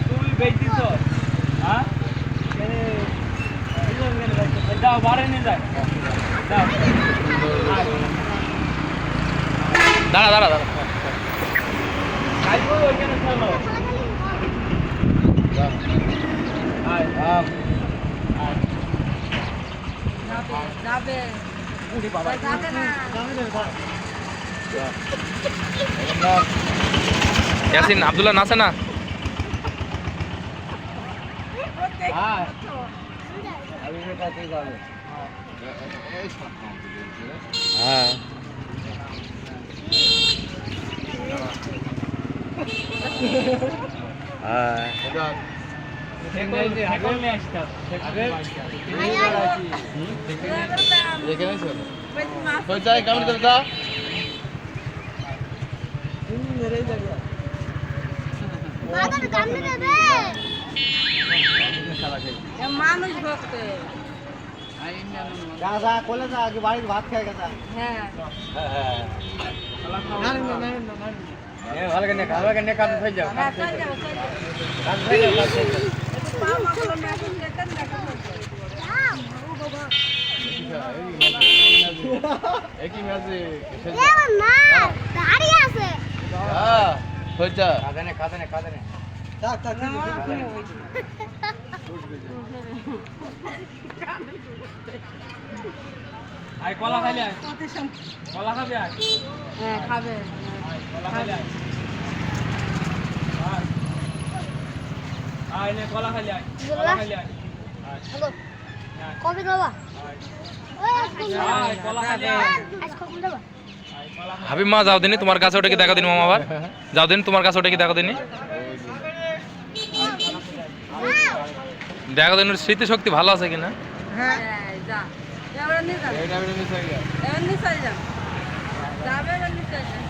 তুই বেচতিস হ্যাঁ যাও বাড়ি নিয়ে যায় যাও দাঁড়া দাঁড়া দাঁড়া কাইবো ওইখানে চলো আয় আয় যাবে উড়ি বাবা যাবে না ইয়াসিন আব্দুল্লাহ নাচে না আয় আমি এটা ঠিক যাবে হ্যাঁ হ্যাঁ কেমন দাদা মানুষ ভক্ত যা কোলে যা আগে বাড়ির ভাত খেয়ে গেছা হ্যাঁ ভালো কেন ভালো কেন কাজ হয়ে যাও হ্যাঁ চল যাও চল যাও কাজ হয়ে যাও কাজ হয়ে যাও একটু পা মাখলো মেশিন দেখেন দেখেন একই ম্যাচে মা দাঁড়িয়ে আছে হ্যাঁ হইছে খাদে নে থাক থাক আয় কলা খাইলে আয় কলা খাবি আয় হ্যাঁ খাবে কলা খাইলে আয় আয় নে কলা খাইলে আয় কলা খাইলে আয় কবে দেবা আয় কলা খাইলে আয় আজ কবে দেবা হাবিব মা যাও দিনি তোমার কাছে ওটা কি দেখা দিন মামা আবার যাও দিন তোমার কাছে ওটা কি দেখা দিনি দেখা দিন স্মৃতি শক্তি ভালো আছে কিনা হ্যাঁ যা এবার নিয়ে যাবে এইটা আমি মিস হয়ে গেল এবার নিয়ে চলে যাবে যাবে এবার নিয়ে চলে যাবে